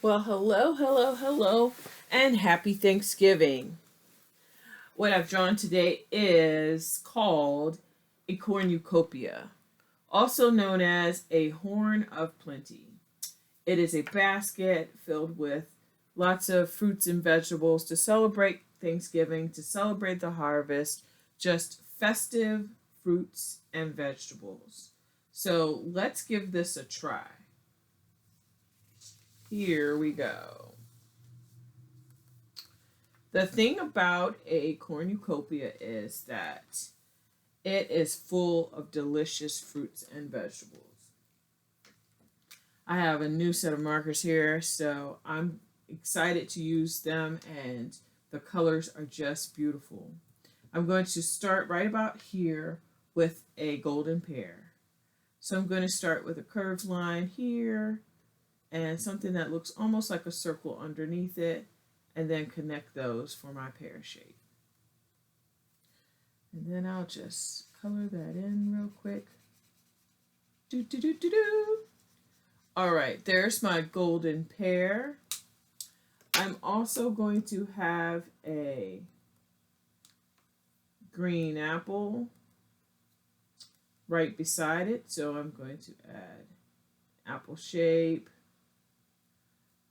Well, hello, hello, hello, and happy Thanksgiving. What I've drawn today is called a cornucopia, also known as a horn of plenty. It is a basket filled with lots of fruits and vegetables to celebrate Thanksgiving, to celebrate the harvest, just festive fruits and vegetables. So let's give this a try. Here we go. The thing about a cornucopia is that it is full of delicious fruits and vegetables. I have a new set of markers here, so I'm excited to use them, and the colors are just beautiful. I'm going to start right about here with a golden pear. So I'm going to start with a curved line here and something that looks almost like a circle underneath it, and then connect those for my pear shape. And then I'll just color that in real quick. Do do do do do. All right, there's my golden pear. I'm also going to have a green apple right beside it. So I'm going to add apple shape.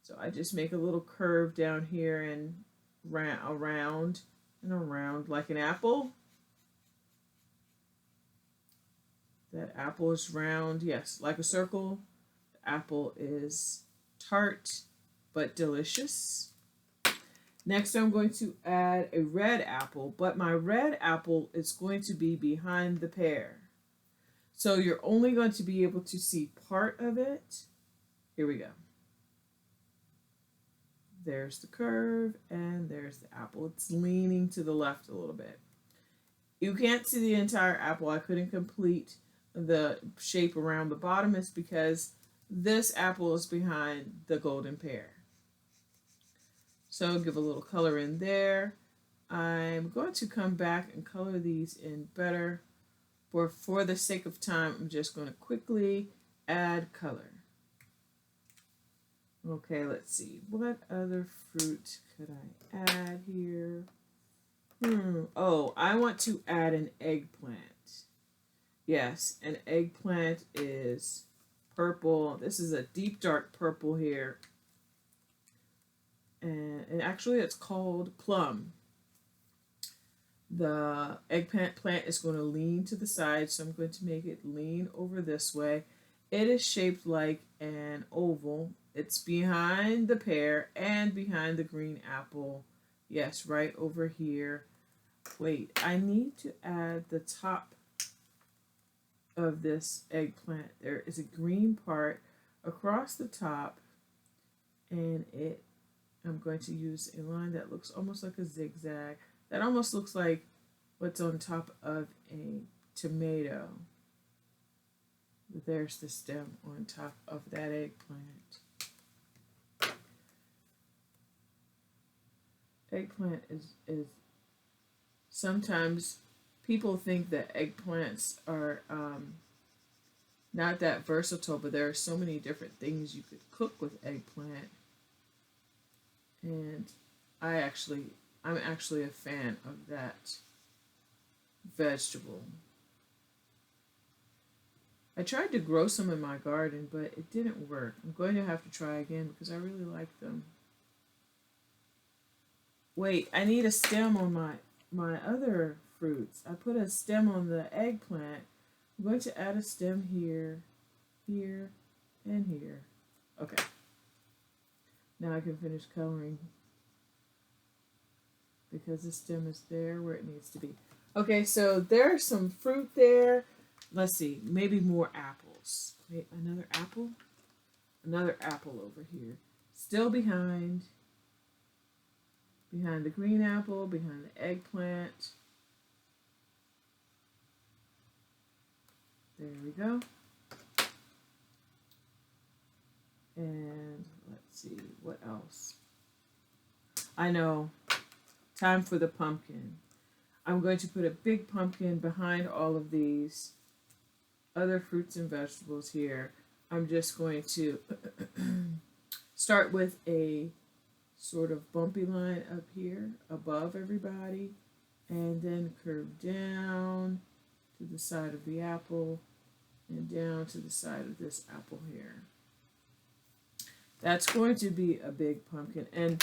So I just make a little curve down here and around and around like an apple. That apple is round, yes, like a circle. The apple is tart but delicious. Next, I'm going to add a red apple, but my red apple is going to be behind the pear. So you're only going to be able to see part of it. Here we go. There's the curve, and there's the apple. It's leaning to the left a little bit. You can't see the entire apple. I couldn't complete the shape around the bottom. It's because this apple is behind the golden pear. So give a little color in there. I'm going to come back and color these in better. For the sake of time, I'm just going to quickly add color. Okay, let's see. What other fruit could I add here? Oh, I want to add an eggplant. Yes, an eggplant is purple. This is a deep dark purple here. And actually it's called plum. The eggplant is going to lean to the side, so I'm going to make it lean over this way. It is shaped like an oval. It's behind the pear and behind the green apple. Yes, right over here. Wait, I need to add the top of this eggplant. There is a green part across the top, and I'm going to use a line that looks almost like a zigzag. That almost looks like what's on top of a tomato. There's the stem on top of that eggplant. Eggplant is sometimes people think that eggplants are not that versatile, but there are so many different things you could cook with eggplant. And I'm actually a fan of that vegetable. I tried to grow some in my garden, but it didn't work. I'm going to have to try again because I really like them. Wait, I need a stem on my other fruits. I put a stem on the eggplant. I'm going to add a stem here, here, and here. Okay. Now I can finish coloring because the stem is there where it needs to be. Okay, so there's some fruit there. Let's see, maybe more apples. Wait, another apple? Another apple over here. Still behind the green apple, behind the eggplant. There we go. And let's see, what else? I know, time for the pumpkin. I'm going to put a big pumpkin behind all of these other fruits and vegetables here. I'm just going to Start with a sort of bumpy line up here above everybody, and then curve down to the side of the apple and down to the side of this apple here. That's going to be a big pumpkin. And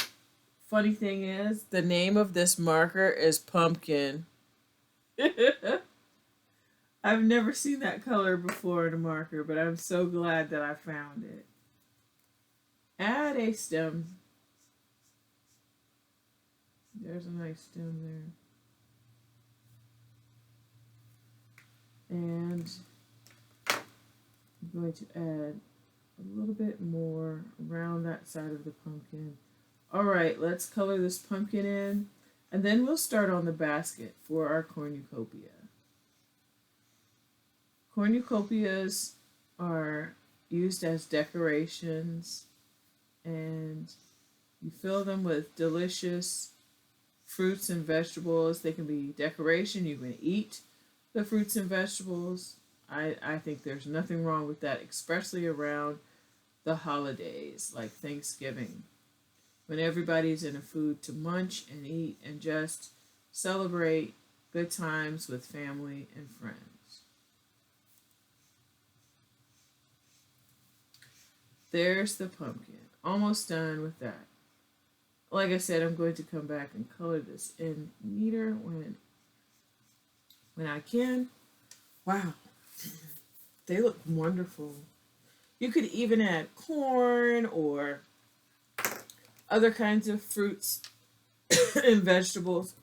funny thing is, the name of this marker is pumpkin. I've never seen that color before in a marker, but I'm so glad that I found it. Add a stem. There's a nice stem there. And I'm going to add a little bit more around that side of the pumpkin. All right, let's color this pumpkin in, and then we'll start on the basket for our cornucopia. Cornucopias are used as decorations, and you fill them with delicious fruits and vegetables. They can be decoration. You can eat the fruits and vegetables. I think there's nothing wrong with that, especially around the holidays like Thanksgiving, when everybody's in a food to munch and eat and just celebrate good times with family and friends. There's the pumpkin. Almost done with that. Like I said, I'm going to come back and color this in neater when I can. Wow. They look wonderful. You could even add corn or other kinds of fruits and vegetables.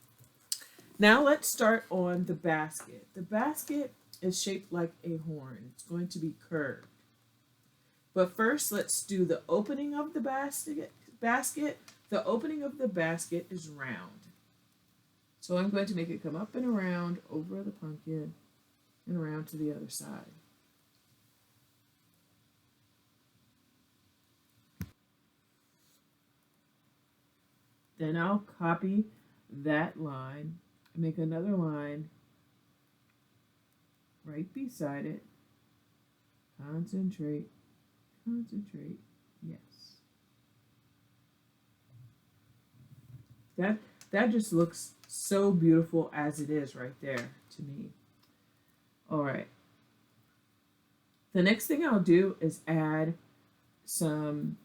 Now let's start on the basket. The basket is shaped like a horn. It's going to be curved. But first, let's do the opening of the basket. The opening of the basket is round. So I'm going to make it come up and around over the pumpkin and around to the other side. Then I'll copy that line and make another line right beside it. Concentrate, concentrate, yes. That just looks so beautiful as it is right there to me. All right. The next thing I'll do is add some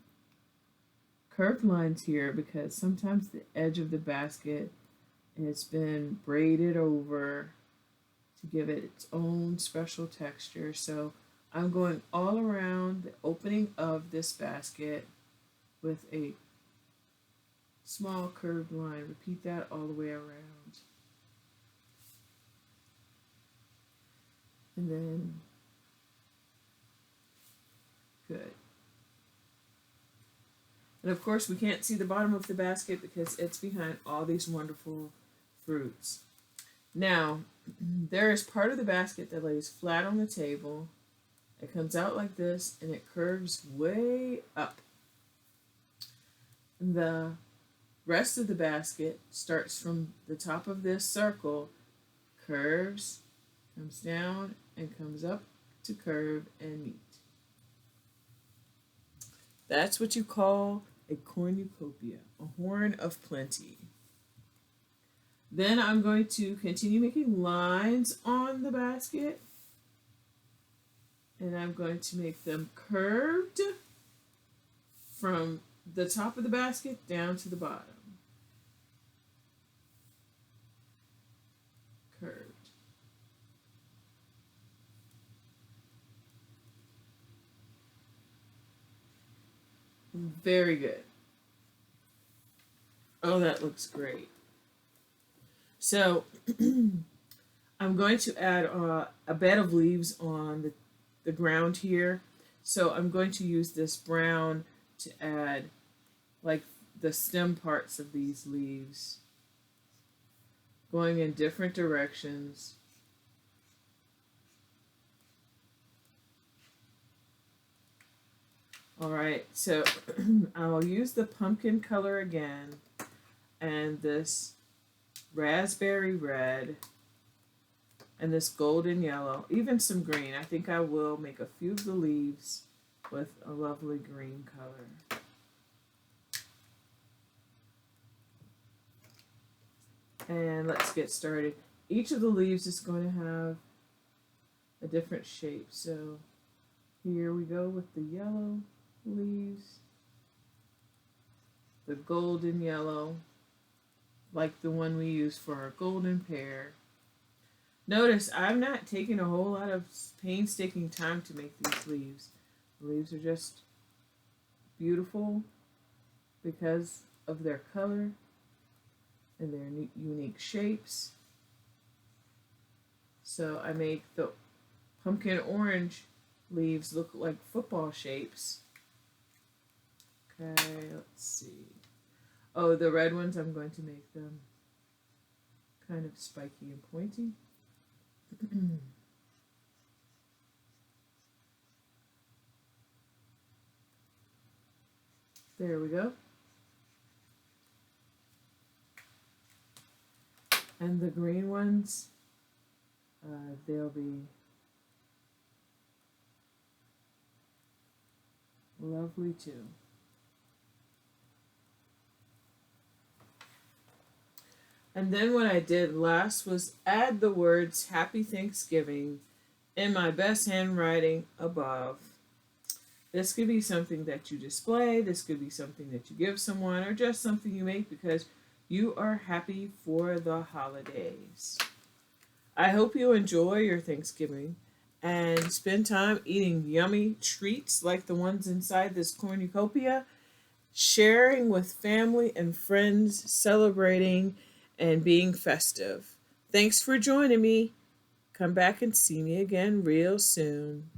curved lines here because sometimes the edge of the basket has been braided over to give it its own special texture. So I'm going all around the opening of this basket with a small curved line. Repeat that all the way around. And then, good. And of course we can't see the bottom of the basket because it's behind all these wonderful fruits. Now, there is part of the basket that lays flat on the table. It comes out like this and it curves way up. The rest of the basket starts from the top of this circle, curves, comes down, and comes up to curve and meet. That's what you call a cornucopia, a horn of plenty. Then I'm going to continue making lines on the basket, and I'm going to make them curved from the top of the basket down to the bottom. Curved. Very good. Oh, that looks great. So I'm going to add a bed of leaves on the ground here. So I'm going to use this brown to add like the stem parts of these leaves, going in different directions. All right, so I'll use the pumpkin color again and this raspberry red and this golden yellow, even some green. I think I will make a few of the leaves with a lovely green color. And let's get started. Each of the leaves is going to have a different shape. So here we go with the yellow leaves, the golden yellow, like the one we use for our golden pear. Notice I'm not taking a whole lot of painstaking time to make these leaves. The leaves are just beautiful because of their color and their unique shapes. So I make the pumpkin orange leaves look like football shapes. Okay, let's see. Oh, the red ones, I'm going to make them kind of spiky and pointy. There we go. And the green ones, they'll be lovely too. And then what I did last was add the words Happy Thanksgiving in my best handwriting above. This could be something that you display, this could be something that you give someone, or just something you make because you are happy for the holidays. I hope you enjoy your Thanksgiving and spend time eating yummy treats like the ones inside this cornucopia, sharing with family and friends, celebrating and being festive. Thanks for joining me. Come back and see me again real soon.